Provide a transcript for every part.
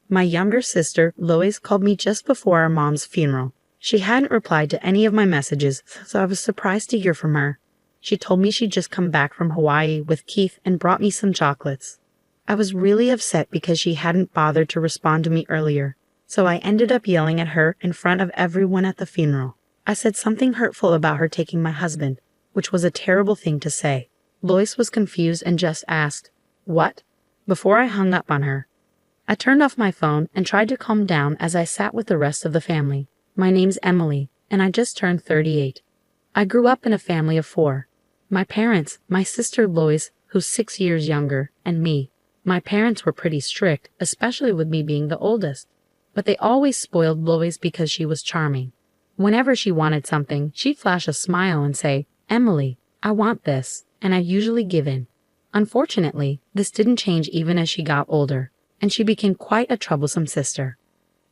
My younger sister, Lois, called me just before our mom's funeral. She hadn't replied to any of my messages, so I was surprised to hear from her. She told me she'd just come back from Hawaii with Keith and brought me some chocolates. I was really upset because she hadn't bothered to respond to me earlier, so I ended up yelling at her in front of everyone at the funeral. I said something hurtful about her taking my husband, which was a terrible thing to say. Lois was confused and just asked, "What?" before I hung up on her. I turned off my phone and tried to calm down as I sat with the rest of the family. My name's Emily, and I just turned 38. I grew up in a family of 4. My parents, my sister Lois, who's 6 years younger, and me. My parents were pretty strict, especially with me being the oldest. But they always spoiled Lois because she was charming. Whenever she wanted something, she'd flash a smile and say, "Emily, I want this," and I'd usually give in. Unfortunately, this didn't change even as she got older, and she became quite a troublesome sister.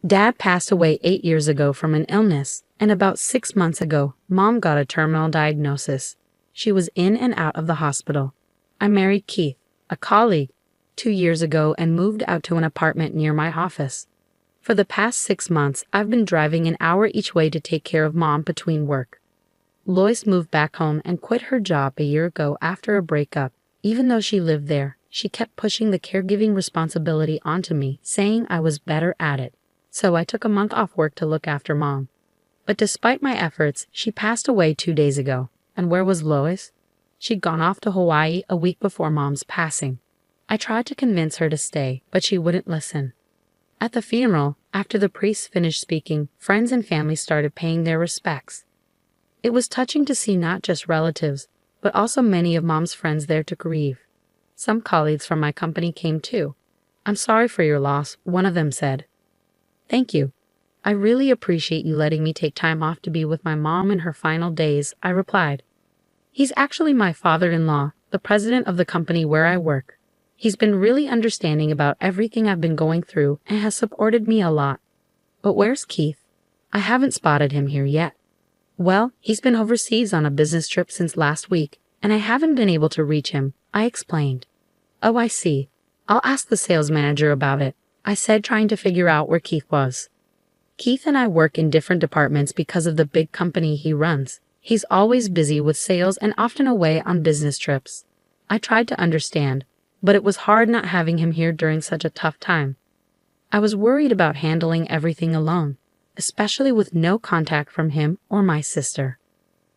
Dad passed away 8 years ago from an illness, and about 6 months ago, Mom got a terminal diagnosis. She was in and out of the hospital. I married Keith, a colleague, 2 years ago and moved out to an apartment near my office. For the past 6 months, I've been driving an hour each way to take care of Mom between work. Lois moved back home and quit her job a year ago after a breakup. Even though she lived there, she kept pushing the caregiving responsibility onto me, saying I was better at it. So I took a month off work to look after Mom. But despite my efforts, she passed away 2 days ago. And where was Lois? She'd gone off to Hawaii a week before Mom's passing. I tried to convince her to stay, but she wouldn't listen. At the funeral, after the priest finished speaking, friends and family started paying their respects. It was touching to see not just relatives, but also many of Mom's friends there to grieve. Some colleagues from my company came too. "I'm sorry for your loss," one of them said. "Thank you. I really appreciate you letting me take time off to be with my mom in her final days," I replied. "He's actually my father-in-law, the president of the company where I work. He's been really understanding about everything I've been going through and has supported me a lot." "But where's Keith? I haven't spotted him here yet." "Well, he's been overseas on a business trip since last week, and I haven't been able to reach him," I explained. "Oh, I see. I'll ask the sales manager about it," I said, trying to figure out where Keith was. Keith and I work in different departments because of the big company he runs. He's always busy with sales and often away on business trips. I tried to understand, but it was hard not having him here during such a tough time. I was worried about handling everything alone, especially with no contact from him or my sister.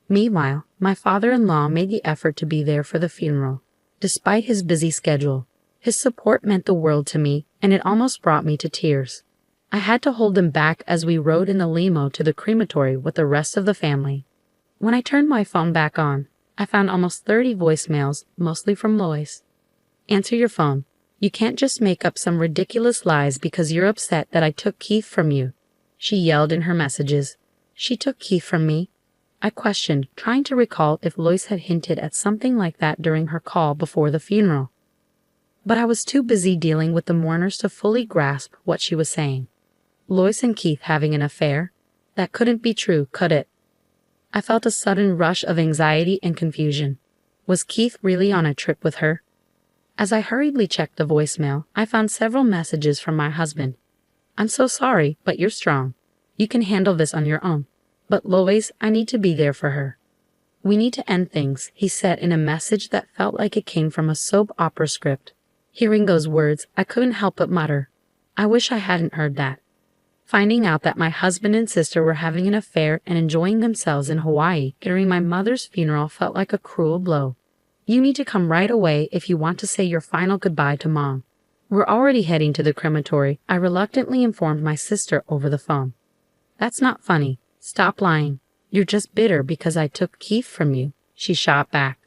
Meanwhile, my father-in-law made the effort to be there for the funeral. Despite his busy schedule, his support meant the world to me, and it almost brought me to tears. I had to hold him back as we rode in the limo to the crematory with the rest of the family. When I turned my phone back on, I found almost 30 voicemails, mostly from Lois. "Answer your phone. You can't just make up some ridiculous lies because you're upset that I took Keith from you," she yelled in her messages. "She took Keith from me?" I questioned, trying to recall if Lois had hinted at something like that during her call before the funeral. But I was too busy dealing with the mourners to fully grasp what she was saying. Lois and Keith having an affair? That couldn't be true, could it? I felt a sudden rush of anxiety and confusion. Was Keith really on a trip with her? As I hurriedly checked the voicemail, I found several messages from my husband. "I'm so sorry, but you're strong. You can handle this on your own. But Lois, I need to be there for her. We need to end things," he said in a message that felt like it came from a soap opera script. Hearing those words, I couldn't help but mutter, "I wish I hadn't heard that." Finding out that my husband and sister were having an affair and enjoying themselves in Hawaii during my mother's funeral felt like a cruel blow. "You need to come right away if you want to say your final goodbye to Mom. We're already heading to the crematory," I reluctantly informed my sister over the phone. "That's not funny. Stop lying. You're just bitter because I took Keith from you," she shot back.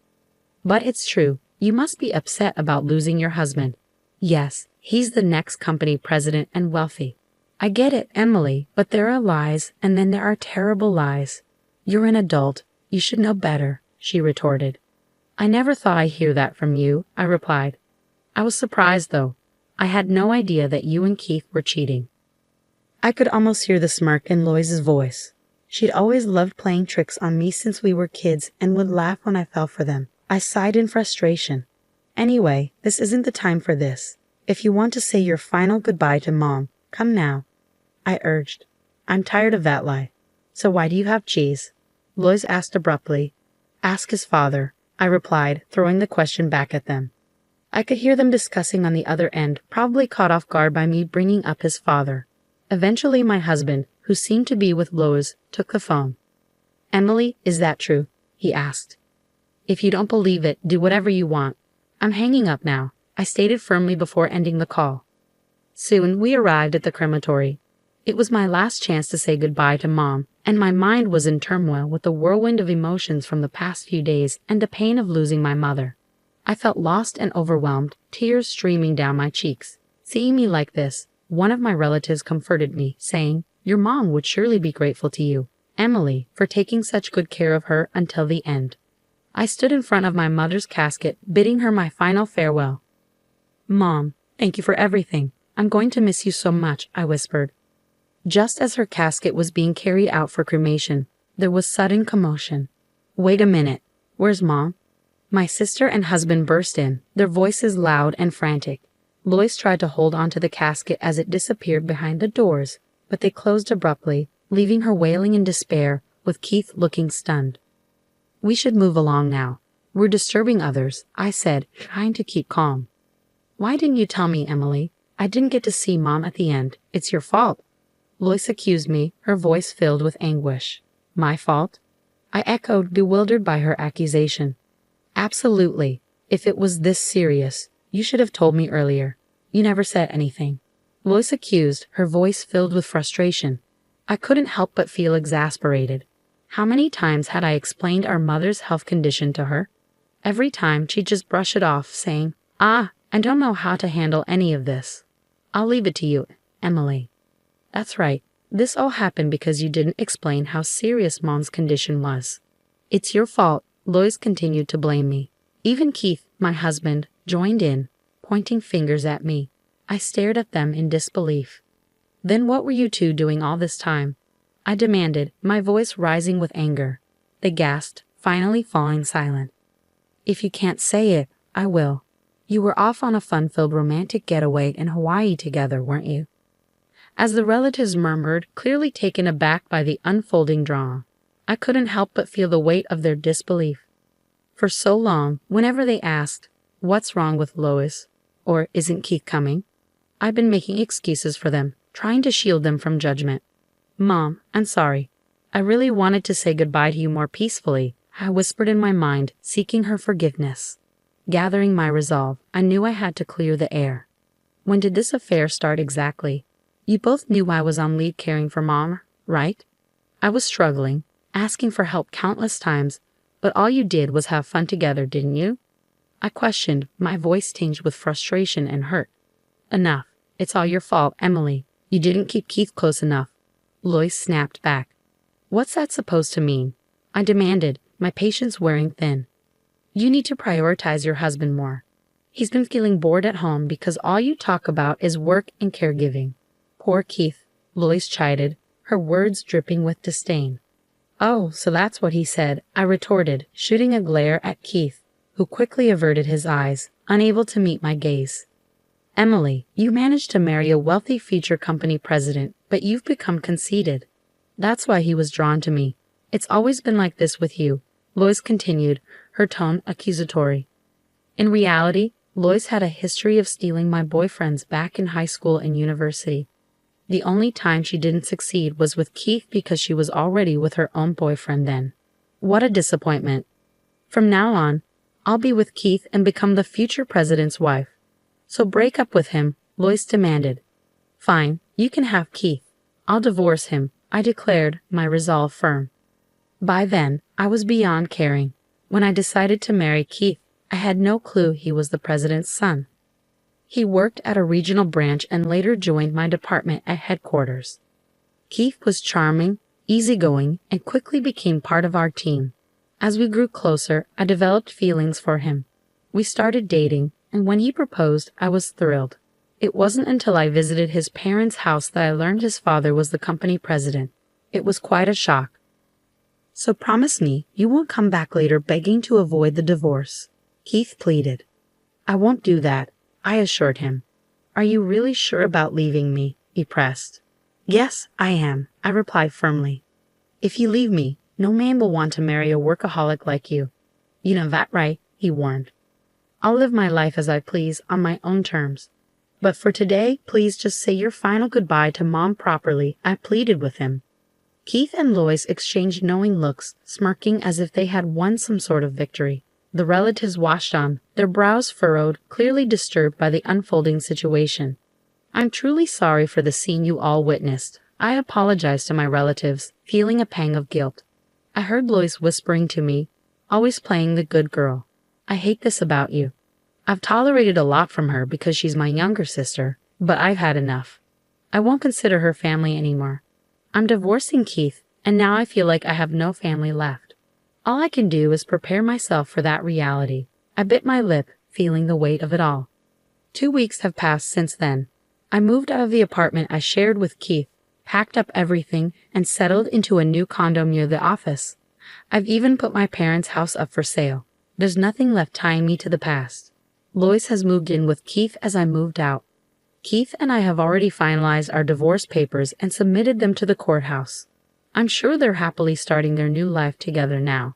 "But it's true. You must be upset about losing your husband." "Yes, he's the next company president and wealthy." "I get it, Emily, but there are lies, and then there are terrible lies. You're an adult. You should know better," she retorted. "I never thought I'd hear that from you," I replied. "I was surprised, though. I had no idea that you and Keith were cheating." I could almost hear the smirk in Lois's voice. She'd always loved playing tricks on me since we were kids and would laugh when I fell for them. I sighed in frustration. "Anyway, this isn't the time for this. If you want to say your final goodbye to Mom, Come now, I urged. I'm tired of that lie. So why do you have cheese? Lois asked abruptly. Ask his father, I replied, throwing the question back at them. I could hear them discussing on the other end, probably caught off guard by me bringing up his father. Eventually my husband, who seemed to be with Lois, took the phone. Emily, is that true? He asked. If you don't believe it, do whatever you want. I'm hanging up now, I stated firmly before ending the call. Soon we arrived at the crematory. It was my last chance to say goodbye to Mom, and my mind was in turmoil with the whirlwind of emotions from the past few days and the pain of losing my mother. I felt lost and overwhelmed, tears streaming down my cheeks. Seeing me like this, one of my relatives comforted me, saying, Your mom would surely be grateful to you, Emily, for taking such good care of her until the end. I stood in front of my mother's casket, bidding her my final farewell. Mom, thank you for everything. I'm going to miss you so much, I whispered. Just as her casket was being carried out for cremation, there was sudden commotion. Wait a minute, where's Mom? My sister and husband burst in, their voices loud and frantic. Lois tried to hold onto the casket as it disappeared behind the doors, but they closed abruptly, leaving her wailing in despair, with Keith looking stunned. We should move along now. We're disturbing others, I said, trying to keep calm. Why didn't you tell me, Emily? I didn't get to see Mom at the end. It's your fault. Lois accused me, her voice filled with anguish. My fault? I echoed, bewildered by her accusation. Absolutely. If it was this serious, you should have told me earlier. You never said anything. Lois accused, her voice filled with frustration. I couldn't help but feel exasperated. How many times had I explained our mother's health condition to her? Every time she'd just brush it off, saying, I don't know how to handle any of this. I'll leave it to you, Emily. That's right. This all happened because you didn't explain how serious Mom's condition was. It's your fault, Lois continued to blame me. Even Keith, my husband, joined in, pointing fingers at me. I stared at them in disbelief. Then what were you two doing all this time? I demanded, my voice rising with anger. They gasped, finally falling silent. If you can't say it, I will. You were off on a fun-filled romantic getaway in Hawaii together, weren't you? As the relatives murmured, clearly taken aback by the unfolding drama, I couldn't help but feel the weight of their disbelief. For so long, whenever they asked, what's wrong with Lois? Or isn't Keith coming? I've been making excuses for them, trying to shield them from judgment. Mom, I'm sorry. I really wanted to say goodbye to you more peacefully, I whispered in my mind, seeking her forgiveness. Gathering my resolve, I knew I had to clear the air. When did this affair start exactly? You both knew I was on leave caring for Mom, right? I was struggling, asking for help countless times, but all you did was have fun together, didn't you? I questioned, my voice tinged with frustration and hurt. Enough. It's all your fault, Emily. You didn't keep Keith close enough. Lois snapped back. What's that supposed to mean? I demanded, my patience wearing thin. You need to prioritize your husband more. He's been feeling bored at home because all you talk about is work and caregiving. Poor Keith, Lois chided, her words dripping with disdain. Oh, so that's what he said, I retorted, shooting a glare at Keith, who quickly averted his eyes, unable to meet my gaze. Emily, you managed to marry a wealthy future company president, but you've become conceited. That's why he was drawn to me. It's always been like this with you, Lois continued, her tone accusatory. In reality, Lois had a history of stealing my boyfriends back in high school and university. The only time she didn't succeed was with Keith because she was already with her own boyfriend then. What a disappointment. From now on, I'll be with Keith and become the future president's wife. So break up with him, Lois demanded. Fine, you can have Keith. I'll divorce him, I declared, my resolve firm. By then, I was beyond caring. When I decided to marry Keith, I had no clue he was the president's son. He worked at a regional branch and later joined my department at headquarters. Keith was charming, easygoing, and quickly became part of our team. As we grew closer, I developed feelings for him. We started dating, and when he proposed, I was thrilled. It wasn't until I visited his parents' house that I learned his father was the company president. It was quite a shock. So promise me you won't come back later begging to avoid the divorce, Keith pleaded. I won't do that, I assured him. Are you really sure about leaving me? he pressed. Yes, I am, I replied firmly. If you leave me, no man will want to marry a workaholic like you. You know that, right? He warned. I'll live my life as I please on my own terms. But for today, please just say your final goodbye to Mom properly, I pleaded with him. Keith and Lois exchanged knowing looks, smirking as if they had won some sort of victory. The relatives watched on, their brows furrowed, clearly disturbed by the unfolding situation. I'm truly sorry for the scene you all witnessed. I apologized to my relatives, feeling a pang of guilt. I heard Lois whispering to me, always playing the good girl. I hate this about you. I've tolerated a lot from her because she's my younger sister, but I've had enough. I won't consider her family anymore. I'm divorcing Keith, and now I feel like I have no family left. All I can do is prepare myself for that reality. I bit my lip, feeling the weight of it all. 2 weeks have passed since then. I moved out of the apartment I shared with Keith, packed up everything, and settled into a new condo near the office. I've even put my parents' house up for sale. There's nothing left tying me to the past. Lois has moved in with Keith as I moved out. Keith and I have already finalized our divorce papers and submitted them to the courthouse. I'm sure they're happily starting their new life together now.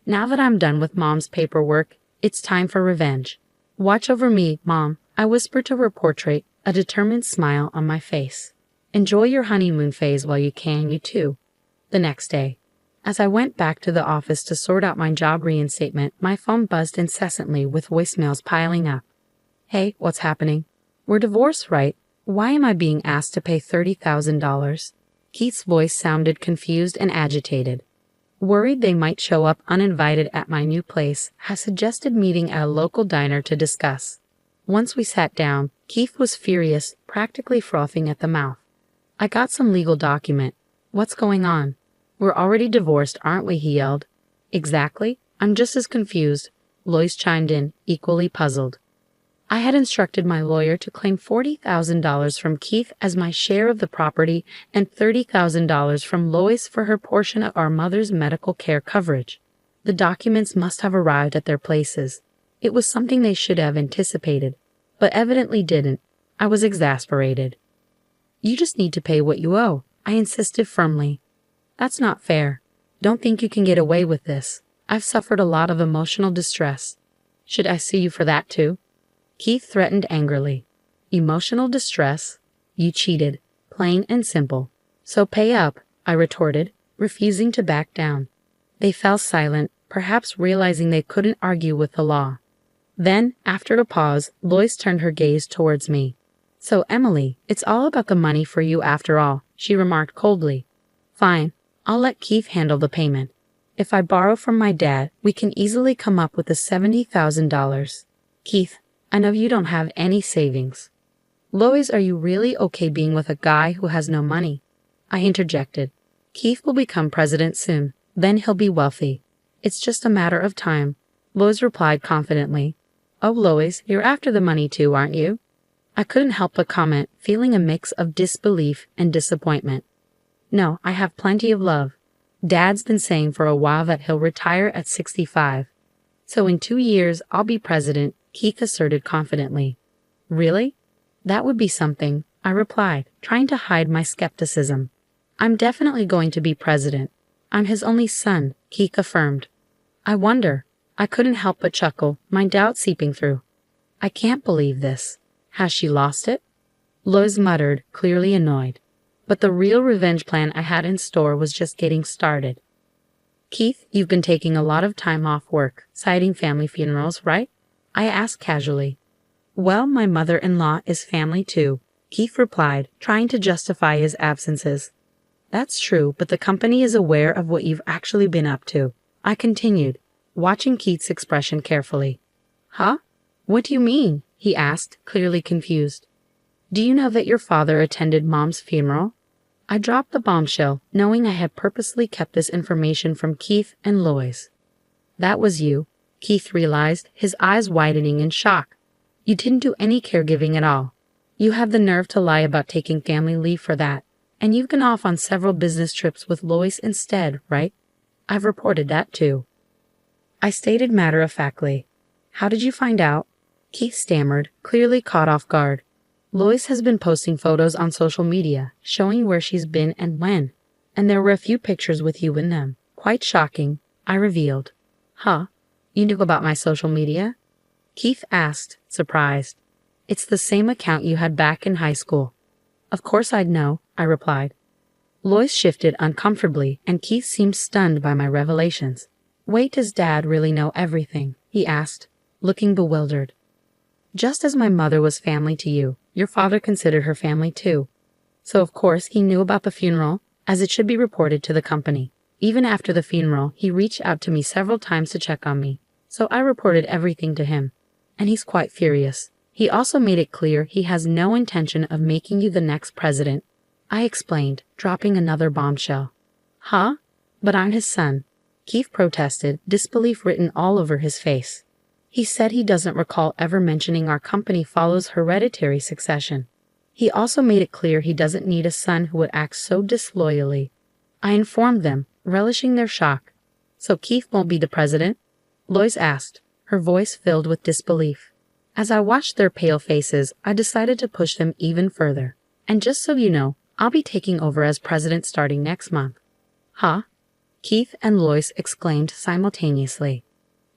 Now that I'm done with Mom's paperwork, it's time for revenge. Watch over me, Mom, I whispered to her portrait, a determined smile on my face. Enjoy your honeymoon phase while you can, you too. The next day, as I went back to the office to sort out my job reinstatement, my phone buzzed incessantly with voicemails piling up. Hey, what's happening? We're divorced, right? Why am I being asked to pay $30,000? Keith's voice sounded confused and agitated. Worried they might show up uninvited at my new place, I suggested meeting at a local diner to discuss. Once we sat down, Keith was furious, practically frothing at the mouth. I got some legal document. What's going on? We're already divorced, aren't we? He yelled. Exactly. I'm just as confused. Lois chimed in, equally puzzled. I had instructed my lawyer to claim $40,000 from Keith as my share of the property and $30,000 from Lois for her portion of our mother's medical care coverage. The documents must have arrived at their places. It was something they should have anticipated, but evidently didn't. I was exasperated. You just need to pay what you owe, I insisted firmly. That's not fair. Don't think you can get away with this. I've suffered a lot of emotional distress. Should I sue you for that too? Keith threatened angrily. Emotional distress? You cheated. Plain and simple. So pay up, I retorted, refusing to back down. They fell silent, perhaps realizing they couldn't argue with the law. Then, after a pause, Lois turned her gaze towards me. So, Emily, it's all about the money for you after all, she remarked coldly. Fine, I'll let Keith handle the payment. If I borrow from my dad, we can easily come up with the $70,000. Keith, I know you don't have any savings. Lois, are you really okay being with a guy who has no money? I interjected. Keith will become president soon. Then he'll be wealthy. It's just a matter of time. Lois replied confidently. Oh, Lois, you're after the money too, aren't you? I couldn't help but comment, feeling a mix of disbelief and disappointment. No, I have plenty of love. Dad's been saying for a while that he'll retire at 65. So in 2 years, I'll be president, Keith asserted confidently. Really? That would be something, I replied, trying to hide my skepticism. I'm definitely going to be president. I'm his only son, Keith affirmed. I wonder. I couldn't help but chuckle, my doubt seeping through. I can't believe this. Has she lost it? Lois muttered, clearly annoyed. But the real revenge plan I had in store was just getting started. Keith, you've been taking a lot of time off work, citing family funerals, right? I asked casually. Well, my mother-in-law is family too, Keith replied, trying to justify his absences. That's true, but the company is aware of what you've actually been up to, I continued, watching Keith's expression carefully. Huh? What do you mean? He asked, clearly confused. Do you know that your father attended Mom's funeral? I dropped the bombshell, knowing I had purposely kept this information from Keith and Lois. That was you, Keith realized, his eyes widening in shock. You didn't do any caregiving at all. You have the nerve to lie about taking family leave for that, and you've gone off on several business trips with Lois instead, right? I've reported that too. I stated matter-of-factly. How did you find out? Keith stammered, clearly caught off guard. Lois has been posting photos on social media, showing where she's been and when. And there were a few pictures with you in them. Quite shocking, I revealed. Huh? You knew about my social media? Keith asked, surprised. It's the same account you had back in high school. Of course I'd know, I replied. Lois shifted uncomfortably, and Keith seemed stunned by my revelations. Wait, does Dad really know everything? He asked, looking bewildered. Just as my mother was family to you, your father considered her family too. So of course he knew about the funeral, as it should be reported to the company. Even after the funeral, he reached out to me several times to check on me, so I reported everything to him. And he's quite furious. He also made it clear he has no intention of making you the next president, I explained, dropping another bombshell. Huh? But I'm his son. Keith protested, disbelief written all over his face. He said he doesn't recall ever mentioning our company follows hereditary succession. He also made it clear he doesn't need a son who would act so disloyally. I informed them, relishing their shock. So Keith won't be the president? Lois asked, her voice filled with disbelief. As I watched their pale faces, I decided to push them even further. And just so you know, I'll be taking over as president starting next month. Huh? Keith and Lois exclaimed simultaneously.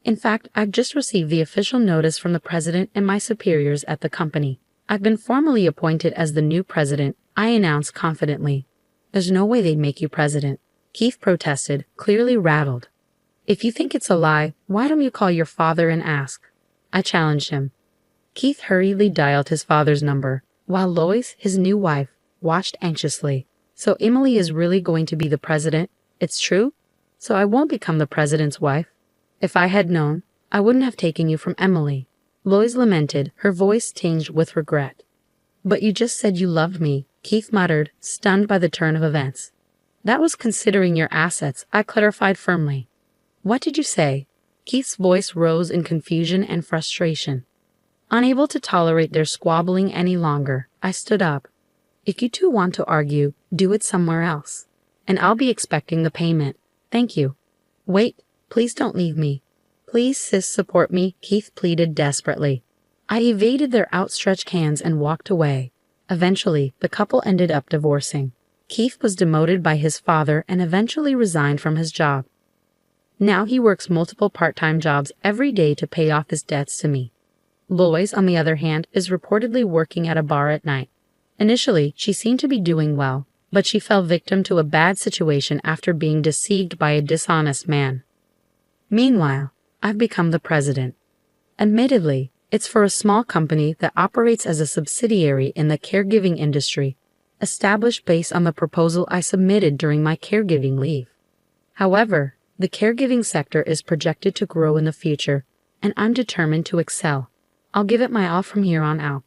In fact, I've just received the official notice from the president and my superiors at the company. I've been formally appointed as the new president, I announced confidently. There's no way they'd make you president. Keith protested, clearly rattled. If you think it's a lie, why don't you call your father and ask? I challenged him. Keith hurriedly dialed his father's number, while Lois, his new wife, watched anxiously. So Emily is really going to be the president? It's true? So I won't become the president's wife? If I had known, I wouldn't have taken you from Emily. Lois lamented, her voice tinged with regret. But you just said you loved me, Keith muttered, stunned by the turn of events. That was considering your assets, I clarified firmly. What did you say? Keith's voice rose in confusion and frustration. Unable to tolerate their squabbling any longer, I stood up. If you two want to argue, do it somewhere else. And I'll be expecting the payment. Thank you. Wait, please don't leave me. Please, sis, support me, Keith pleaded desperately. I evaded their outstretched hands and walked away. Eventually, the couple ended up divorcing. Keith was demoted by his father and eventually resigned from his job. Now he works multiple part-time jobs every day to pay off his debts to me. Lois, on the other hand, is reportedly working at a bar at night. Initially, she seemed to be doing well, but she fell victim to a bad situation after being deceived by a dishonest man. Meanwhile, I've become the president. Admittedly, it's for a small company that operates as a subsidiary in the caregiving industry, established based on the proposal I submitted during my caregiving leave. However, the caregiving sector is projected to grow in the future, and I'm determined to excel. I'll give it my all from here on out.